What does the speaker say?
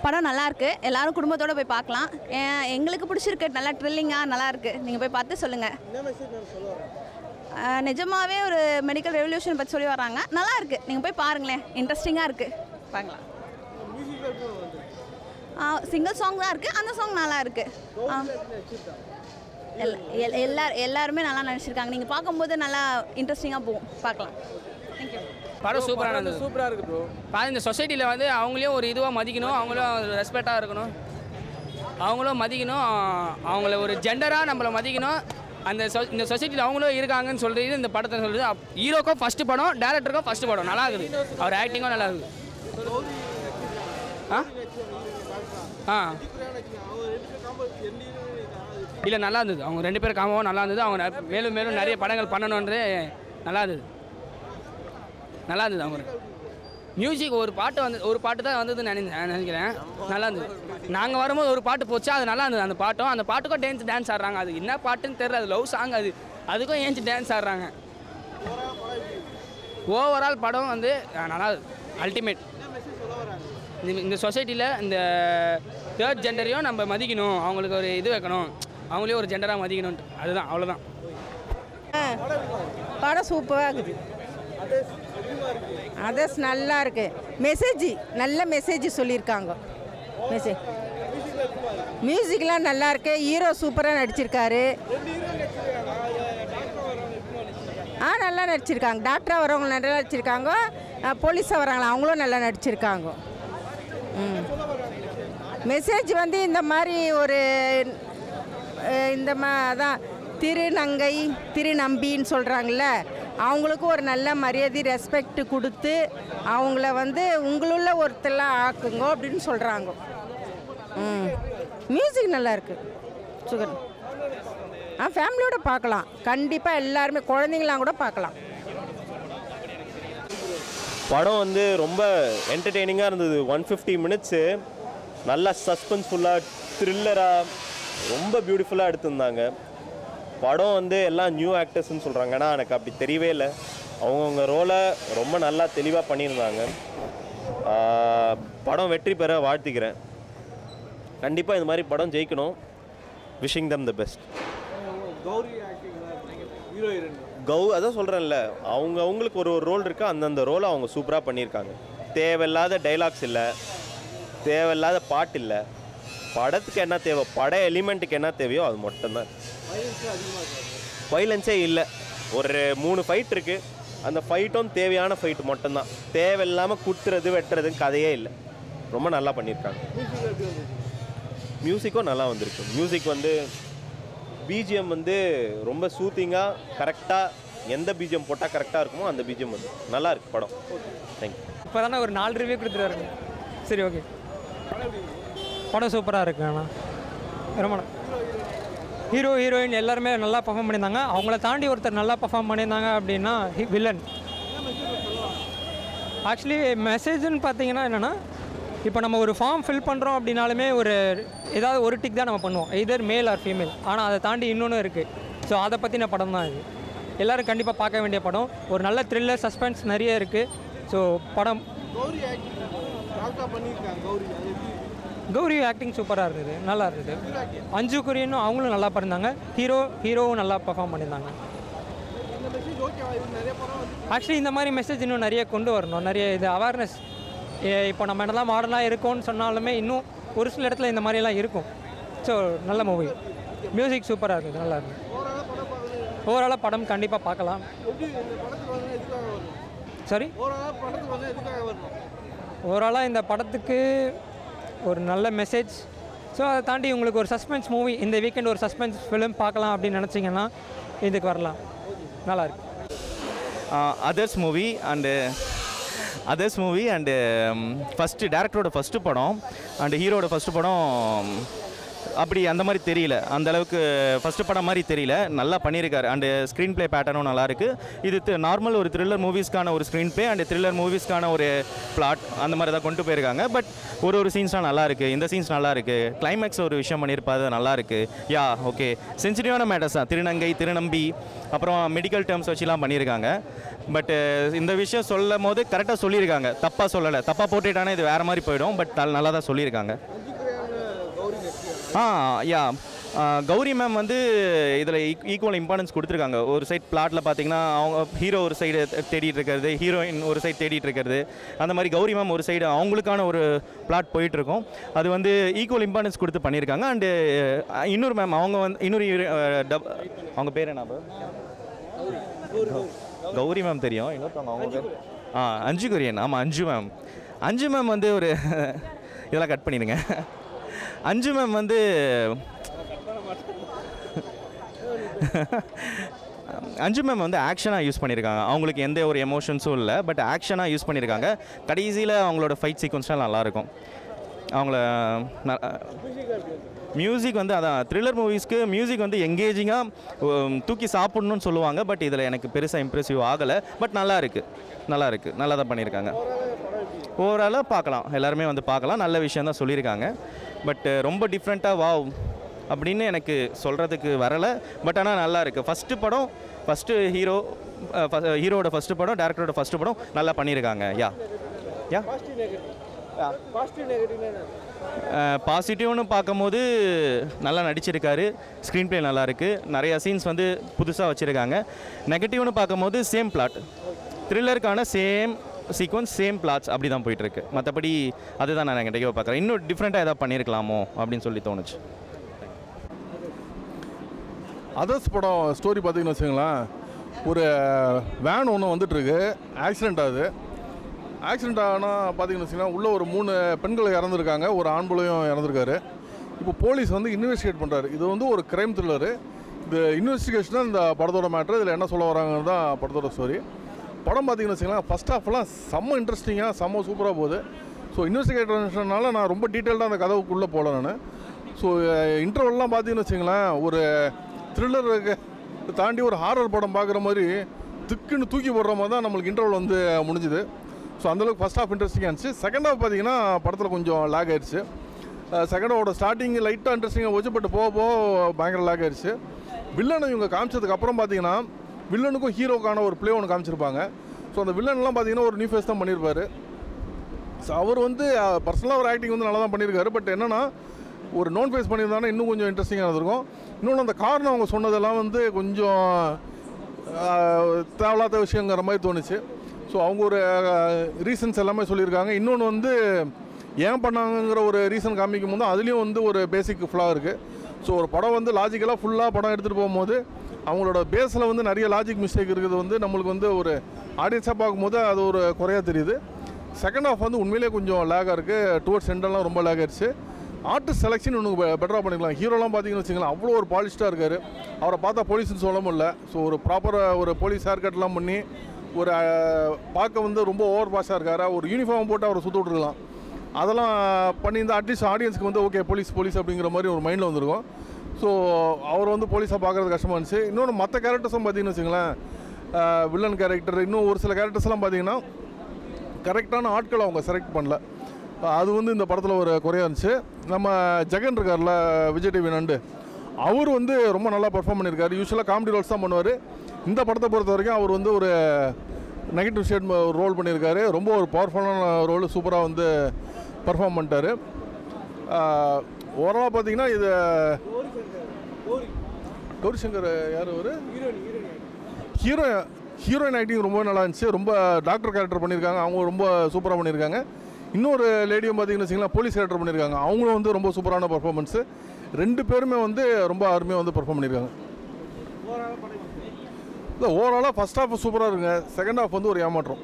படம் நல்லாயிருக்கு, எல்லோரும் குடும்பத்தோடு போய் பார்க்கலாம். எங்களுக்கு பிடிச்சிருக்கு, நல்லா த்ரில்லிங்காக நல்லாயிருக்கு. நீங்கள் போய் பார்த்து சொல்லுங்கள். நிஜமாகவே ஒரு மெடிக்கல் ரெவல்யூஷன் பற்றி சொல்லி வராங்க, நல்லா இருக்குது. நீங்கள் போய் பாருங்களேன், இன்ட்ரெஸ்டிங்காக இருக்குது, பார்க்கலாம். சிங்கிள் சாங் தான் இருக்குது, அந்த சாங் நல்லா இருக்குது. எல்லாருமே நல்லா நடிச்சிருக்காங்க. நீங்கள் பார்க்கும்போது நல்லா இன்ட்ரெஸ்டிங்காக போகும், பார்க்கலாம். தேங்க்யூ. படம் சூப்பராக இருக்குது ப்ரோ. இந்த சொசைட்டியில் வந்து அவங்களையும் ஒரு இதுவாக மதிக்கணும், அவங்களும் ரெஸ்பெக்டாக இருக்கணும், அவங்களும் மதிக்கணும், அவங்கள ஒரு ஜெண்டராக நம்மளை மதிக்கணும். இந்த சொசைட்டியில் அவங்களும் இருக்காங்கன்னு சொல்கிறது இந்த படத்தை சொல்கிறது. ஹீரோக்கும் ஃபஸ்ட்டு படம், டேரக்டருக்கும் ஃபஸ்ட்டு படம், நல்லா இருக்குது. அவர் ஆக்டிங்கும் நல்லா இருக்குது. இல்லை நல்லா இருந்தது, அவங்க 2 பேரும் காம்பவும் நல்லா இருந்தது. அவங்க மேலும் மேலும் நிறைய படங்கள் பண்ணணுன்றது நல்லா இருந்தது. அவங்க மியூசிக் ஒரு பாட்டு தான் வந்ததுன்னு நினைக்கிறேன். நல்லா இருந்தது. நாங்கள் வரும்போது ஒரு பாட்டு போச்சு, அது நல்லா இருந்தது. அந்த பாட்டுக்கும் டான்ஸ் ஆடுறாங்க. அது என்ன பாட்டுன்னு தெரியல, அது லவ் சாங். அதுக்கும் ஏஞ்சி டான்ஸ் ஆடுறாங்க. ஓவரால் படம் வந்து நல்லா அல்டிமேட். இந்த சொசைட்டியில் இந்த தேர்ட் ஜெண்டரையும் நம்ம மதிக்கணும், அவங்களுக்கு ஒரு இது வைக்கணும், அவங்களே ஒரு ஜெண்டராக மதிக்கணும்ட்டு. அதுதான், அவ்வளோதான். படம் சூப்பராக இருக்குது. அதர்ஸ் நல்லா இருக்கு. நல்ல மெசேஜ் சொல்லியிருக்காங்க. மியூசிக்லாம் நல்லா இருக்கு. ஹீரோ சூப்பராக நடிச்சிருக்காரு. நல்லா நடிச்சிருக்காங்க. டாக்டராக வரவங்க நல்லா நடிச்சிருக்காங்க. போலீஸாக வராங்களா அவங்களும் நல்லா நடிச்சிருக்காங்க. மெசேஜ் வந்து இந்த மாதிரி ஒரு அதான் திருநம்பின்னு சொல்கிறாங்கல்ல, அவங்களுக்கு ஒரு நல்ல மரியாதை ரெஸ்பெக்ட் கொடுத்து அவங்கள வந்து உங்களுள்ள ஒருத்தெல்லாம் ஆக்குங்க அப்படின்னு சொல்கிறாங்க. மியூசிக் நல்லா இருக்குது. சுகர் ஃபேமிலியோடு பார்க்கலாம். கண்டிப்பாக எல்லாருமே, குழந்தைங்களாம் கூட பார்க்கலாம். படம் வந்து ரொம்ப என்டர்டெய்னிங்காக இருந்தது. 150 மினிட்ஸு நல்லா சஸ்பென்ஸ்ஃபுல்லாக த்ரில்லராக ரொம்ப பியூட்டிஃபுல்லாக எடுத்திருந்தாங்க. படம் வந்து எல்லாம் நியூ ஆக்டர்ஸ்ன்னு சொல்கிறாங்க, ஆனால் எனக்கு அப்படி தெரியவே இல்லை. அவங்கவுங்க ரோலை ரொம்ப நல்லா தெளிவாக பண்ணியிருந்தாங்க. படம் வெற்றி பெற வாழ்த்துக்கிறேன். கண்டிப்பாக இந்த மாதிரி படம் ஜெயிக்கணும். Wishing them the best. அதான் சொல்கிறேன்ல, அவங்களுக்கு ஒரு ரோல் இருக்குது. அந்தந்த ரோலை அவங்க சூப்பராக பண்ணியிருக்காங்க. தேவையில்லாத டைலாக்ஸ் இல்லை, தேவையில்லாத பாட்டு இல்லை. படத்துக்கு என்ன தேவை, பட எலிமெண்ட்டுக்கு என்ன தேவையோ அது மட்டும்தான். வைலன்ஸே இல்லை. ஒரு 3 ஃபைட் இருக்குது. அந்த ஃபைட்டும் தேவையான ஃபைட்டு மட்டும்தான். தேவையில்லாமல் குத்துறது வெட்டுறதுன்னு கதையே இல்லை. ரொம்ப நல்லா பண்ணியிருக்காங்க. மியூசிக்கும் நல்லா வந்திருக்கு. மியூசிக் வந்து பிஜிஎம் வந்து ரொம்ப சூத்திங்காக கரெக்டாக எந்த பிஜிஎம் போட்டால் கரெக்டாக இருக்குமோ அந்த பிஜிஎம் வந்து நல்லா இருக்குது படம். தேங்க்யூ. இப்போ தானே ஒரு 4 ரிவ்யூ கொடுத்துருவாருங்க. சரி, ஓகே. படம் சூப்பராக இருக்கு. ஆனால் ரொம்ப ஹீரோயின் எல்லாருமே நல்லா பர்ஃபார்ம் பண்ணியிருந்தாங்க. அவங்கள தாண்டி ஒருத்தர் நல்லா பர்ஃபார்ம் பண்ணியிருந்தாங்க அப்படின்னா வில்லன். ஆக்சுவலி மெசேஜ்னு பார்த்தீங்கன்னா என்னென்னா, இப்போ நம்ம ஒரு ஃபார்ம் ஃபில் பண்ணுறோம் அப்படின்னாலுமே ஏதாவது ஒரு டிக் தான் நம்ம பண்ணுவோம், எதர் மேல் ஆர் ஃபீமேல். ஆனால் அதை தாண்டி இன்னொன்று இருக்குது. ஸோ அதை பற்றின படம் தான் இது. எல்லோரும் கண்டிப்பாக பார்க்க வேண்டிய படம். ஒரு நல்ல த்ரில்லர் சஸ்பென்ஸ் நிறைய இருக்குது. ஸோ படம் கௌரி ஆக்டிங் சூப்பராக இருந்தது, நல்லா இருந்தது. அஞ்சு குரியனும் அவங்களும் நல்லா பண்ணியிருந்தாங்க. ஹீரோவும் நல்லா பர்ஃபார்ம் பண்ணியிருந்தாங்க. ஆக்சுவலி இந்த மாதிரி மெசேஜ் இன்னும் நிறைய கொண்டு வரணும். நிறைய இது அவேர்னஸ். இப்போ நம்ம என்னதான் மாடலாக இருக்கோன்னு சொன்னாலுமே இன்னும் ஒரு சில இடத்துல இந்த மாதிரிலாம் இருக்கும். ஸோ நல்ல மூவி. மியூசிக் சூப்பராக இருக்குது, நல்லா இருக்குது. ஓவராலாக படம் கண்டிப்பாக பார்க்கலாம். சாரி, ஓவராலாக இந்த படத்துக்கு ஒரு நல்ல மெசேஜ். ஸோ அதை தாண்டி உங்களுக்கு ஒரு சஸ்பென்ஸ் மூவி, இந்த வீக்கெண்ட் ஒரு சஸ்பென்ஸ் ஃபிலிம் பார்க்கலாம் அப்படின்னு நினச்சிங்கன்னா இதுக்கு வரலாம். நல்லாயிருக்கு. அதர்ஸ் மூவி அண்டு ஃபஸ்ட்டு டேரக்டரோட ஃபஸ்ட்டு படம் அண்டு ஹீரோட ஃபஸ்ட்டு படம் அப்படி அந்த மாதிரி தெரியல, அந்த அளவுக்கு ஃபஸ்ட்டு படம் மாதிரி தெரியல, நல்லா பண்ணியிருக்காரு. அண்டு ஸ்க்ரீன் ப்ளே பேட்டர்னும் நல்லாயிருக்கு. இது நார்மல் ஒரு த்ரில்லர் மூவிஸ்க்கான ஒரு ஸ்க்ரீன் ப்ளே அண்ட் த்ரில்லர் மூவிஸ்க்கான ஒரு பிளாட் அந்த மாதிரி தான் கொண்டு போயிருக்காங்க. பட் ஒரு சீன்ஸ்லாம் நல்லாயிருக்கு, இந்த சீன்ஸ் நல்லாயிருக்கு, கிளைமேக்ஸ் ஒரு விஷயம் பண்ணியிருப்பாது நல்லாயிருக்கு. யா ஓகே, சென்சிட்டிவான மேட்டர்ஸ் தான், திருநங்கை திருநம்பி அப்புறம் மெடிக்கல் டேர்ம்ஸ் வச்சுலாம் பண்ணியிருக்காங்க. பட் இந்த விஷயம் சொல்லும் போது கரெக்டாக சொல்லியிருக்காங்க, தப்பாக சொல்லலை. தப்பாக போட்டுட்டானே இது வேறு மாதிரி போயிடும். பட் நல்லா தான் சொல்லியிருக்காங்க. யா கௌரி மேம் வந்து இதில் ஈக்குவல் இம்பார்ட்டன்ஸ் கொடுத்துருக்காங்க. ஒரு சைட் பிளாட்டில் பார்த்தீங்கன்னா அவங்க ஹீரோ ஒரு சைடு தேடிட்டு இருக்கிறது, ஹீரோயின் ஒரு சைடு தேடிட்டு இருக்கிறது, அந்த மாதிரி கௌரி மேம் ஒரு சைடு அவங்களுக்கான ஒரு பிளாட் போயிட்டுருக்கோம். அது வந்து ஈக்குவல் இம்பார்ட்டன்ஸ் கொடுத்து பண்ணியிருக்காங்க. அண்டு இன்னொரு மேம் அவங்க வந்து இன்னொரு அவங்க பேர் என்ன? கௌரி மேம் தெரியும், இன்னொருத்தவங்க அவங்க பேர் அஞ்சு கொரியன். ஆமாம், அஞ்சு மேம் வந்து ஒரு இதெல்லாம் கட் பண்ணிடுங்க. அஞ்சு மேம் வந்து ஆக்ஷனாக யூஸ் பண்ணியிருக்காங்க. அவங்களுக்கு எந்த ஒரு எமோஷன்ஸும் இல்லை, பட் ஆக்ஷனாக யூஸ் பண்ணியிருக்காங்க. கடைசியில் அவங்களோட ஃபைட் சீக்வன்ஸ்லாம் நல்லாயிருக்கும். அவங்கள மியூசிக் வந்து அதான் த்ரில்லர் மூவிஸ்க்கு மியூசிக் வந்து எங்கேஜிங்காக தூக்கி சாப்பிட்ணுன்னு சொல்லுவாங்க. பட் இதில் எனக்கு பெருசாக இம்ப்ரெசிவ் ஆகலை. பட் நல்லா தான் பண்ணியிருக்காங்க. ஓவராலாக பார்க்கலாம், எல்லாருமே வந்து பார்க்கலாம், நல்ல விஷயம் தான் சொல்லியிருக்காங்க. பட் ரொம்ப டிஃப்ரெண்ட்டாக வாவ் அப்படின்னு எனக்கு சொல்கிறதுக்கு வரலை. பட் ஆனால் நல்லா இருக்குது. ஹீரோட ஃபஸ்ட்டு படம், டேரக்டரோட ஃபஸ்ட்டு படம் நல்லா பண்ணியிருக்காங்க. பாசிட்டிவ்னு பார்க்கும்போது நல்லா நடிச்சிருக்காரு, ஸ்க்ரீன் ப்ளே நல்லாயிருக்கு, நிறையா சீன்ஸ் வந்து புதுசாக வச்சுருக்காங்க. நெகட்டிவ்னு பார்க்கும்போது சேம் பிளாட், த்ரில்லருக்கான சேம் சீக்வன்ஸ் சேம் பிளாட்ஸ் அப்படி தான் போயிட்டுருக்கு. மற்றபடி அதுதான் நான் நெகட்டிவாக பார்க்குறேன். இன்னும் டிஃப்ரெண்ட்டாக எதாவது பண்ணியிருக்கலாமோ அப்படின்னு சொல்லி தோணுச்சு. அதர்ஸ் படம் ஸ்டோரி பார்த்தீங்கன்னு வச்சுங்களேன், ஒரு வேன் ஒன்று வந்துட்டுருக்கு, ஆக்சிடெண்ட் ஆகுது. ஆக்சிடெண்ட் ஆனால் பார்த்தீங்கன்னு வச்சுங்கன்னா உள்ளே ஒரு 3 பெண்கள் இறந்துருக்காங்க, ஒரு ஆண் பிள்ளையும் இறந்துருக்காரு. இப்போ போலீஸ் வந்து இன்வெஸ்டிகேட் பண்ணுறாரு. இது வந்து ஒரு க்ரைம் த்ரில்லரு. இந்த இன்வெஸ்டிகேஷன் தான் இந்த படத்தோட மேட்ரு. இதில் என்ன சொல்ல வராங்கன்னு தான் படத்தோட ஸ்டோரி. படம் பார்த்தீங்கன்னு வச்சுக்கலாம், ஃபஸ்ட் ஹாஃப்லாம் செம்ம இன்ட்ரெஸ்டிங்காக செம்ம சூப்பராக போகுது. ஸோ இன்வெஸ்டிகேட்டர்னால நான் ரொம்ப டீட்டெயில்டாக அந்த கதவுக்குள்ளே போகல நான். ஸோ இன்டர்வல்லாம் பார்த்தீங்கன்னு வச்சுங்களேன், ஒரு த்ரில்லருக்கு தாண்டி ஒரு ஹாரர் படம் பார்க்குற மாதிரி திக்குன்னு தூக்கி போடுற மாதிரி தான் நம்மளுக்கு இன்டர்வல் வந்து முடிஞ்சுது. ஸோ அந்தளவுக்கு ஃபஸ்ட் ஹாஃப் இன்ட்ரெஸ்டிங்காக இருந்துச்சு. செகண்ட் ஹாஃப் பார்த்தீங்கன்னா படத்தில் கொஞ்சம் லேக் ஆயிடுச்சு. செகண்ட் ஹாஃபோட ஸ்டார்டிங் லைட்டாக இன்ட்ரெஸ்டிங்காக போச்சு, பட் போக பயங்கர லேக் ஆயிடுச்சு. வில்லனை இவங்க காமிச்சதுக்கப்புறம் பார்த்தீங்கன்னா வில்லனுக்கும் ஹீரோக்கான ஒரு ப்ளே ஒன்று காமிச்சிருப்பாங்க. ஸோ அந்த வில்லன்லாம் பார்த்தீங்கன்னா ஒரு நியூ ஃபேஸ் தான் பண்ணியிருப்பார். ஸோ அவர் வந்து பர்சனலாக ஒரு ஆக்டிங் வந்து நல்லா தான் பண்ணியிருக்காரு. பட் என்னென்னா ஒரு நோன் ஃபேஸ் பண்ணியிருந்தாங்கன்னா இன்னும் கொஞ்சம் இன்ட்ரெஸ்டிங்காக இருந்திருக்கும். இன்னொன்று அந்த காரணம் அவங்க சொன்னதெல்லாம் வந்து கொஞ்சம் தேவையில்லாத விஷயங்கிற மாதிரி தோணுச்சு. ஸோ அவங்க ஒரு ரீசன்ஸ் எல்லாமே சொல்லியிருக்காங்க. இன்னொன்று வந்து ஏன் பண்ணாங்கங்கிற ஒரு ரீசன் காமிக்கும் போது அதுலேயும் வந்து ஒரு பேசிக் ஃப்ளா இருக்குது. ஸோ ஒரு படம் வந்து லாஜிக்கலாக ஃபுல்லாக படம் எடுத்துகிட்டு போகும்போது அவங்களோட பேஸில் வந்து நிறைய லாஜிக் மிஸ்டேக் இருக்குது வந்து நம்மளுக்கு வந்து ஒரு ஆடியன்ஸாக பார்க்கும்போது அது ஒரு குறையாக தெரியுது. செகண்ட் ஹாஃப் வந்து உண்மையிலே கொஞ்சம் லேகாக இருக்குது. டுவர்ட்ஸ் எண்டெல்லாம் ரொம்ப லேக் ஆயிடுச்சு. ஆர்டிஸ்ட் செலெக்ஷன் இன்னும் பெட்டராக பண்ணிக்கலாம். ஹீரோலாம் பார்த்தீங்கன்னு வச்சுக்கலாம், அவ்வளோ ஒரு பாலிஷ்டாக இருக்கார். அவரை பார்த்தா போலீஸ்னு சொல்ல முடியல. ஸோ ஒரு ப்ராப்பராக ஒரு போலீஸ் ஹேர் கட்லாம் பண்ணி ஒரு பார்க்க வந்து ரொம்ப ஓவர் பாஷாக இருக்கார். ஒரு யூனிஃபார்ம் போட்டு அவரை சுற்ற விட்டுருக்கலாம். அதெல்லாம் பண்ணியிருந்தால் அட்லீஸ்ட் ஆடியன்ஸுக்கு வந்து ஓகே போலீஸ் அப்படிங்கிற மாதிரி ஒரு மைண்டில் வந்துருக்கும். ஸோ அவர் வந்து போலீஸாக பார்க்குறது கஷ்டமாக இருந்துச்சு. இன்னொன்று மற்ற கேரக்டர்ஸும் பார்த்தீங்கன்னு வச்சுங்களேன், வில்லன் கேரக்டர் இன்னும் ஒரு சில கேரக்டர்ஸ்லாம் பார்த்தீங்கன்னா கரெக்டான ஆட்களை அவங்க செலக்ட் பண்ணல. அது வந்து இந்த படத்தில் ஒரு குறையாக இருந்துச்சு. நம்ம ஜெகன் இருக்கார்ல, விஜய் டிவி நண்டு, அவர் வந்து ரொம்ப நல்லா பர்ஃபார்ம் பண்ணியிருக்காரு. யூஸ்வலாக காமெடி ரோல்ஸ் தான் பண்ணுவார். இந்த படத்தை பொறுத்த வரைக்கும் அவர் வந்து ஒரு நெகட்டிவ் ஷேட் ரோல் பண்ணியிருக்காரு. ரொம்ப ஒரு பவர்ஃபுல்லான ரோல் சூப்பராக வந்து பர்ஃபார்ம் பண்ணிட்டார். ஓவராலாக பார்த்தீங்கன்னா இது கௌரி சங்கர் யார் ஒரு ஹீரோயின் ஆக்டிங் ரொம்ப நல்லா இருந்துச்சு. ரொம்ப டாக்டர் கேரக்டர் பண்ணியிருக்காங்க, அவங்க ரொம்ப சூப்பராக பண்ணியிருக்காங்க. இன்னொரு லேடியும் பார்த்தீங்கன்னு வச்சிங்களா போலீஸ் கேரக்டர் பண்ணியிருக்காங்க, அவங்களும் வந்து ரொம்ப சூப்பரான பர்ஃபார்மன்ஸு. 2 பேருமே வந்து ரொம்ப அருமையாக வந்து பர்ஃபார்ம் பண்ணியிருக்காங்க. இல்லை ஓவராலாக ஃபஸ்ட் ஹாஃப் சூப்பராக இருக்குங்க, செகண்ட் ஹாஃப் வந்து ஒரு ஏமாற்றம்.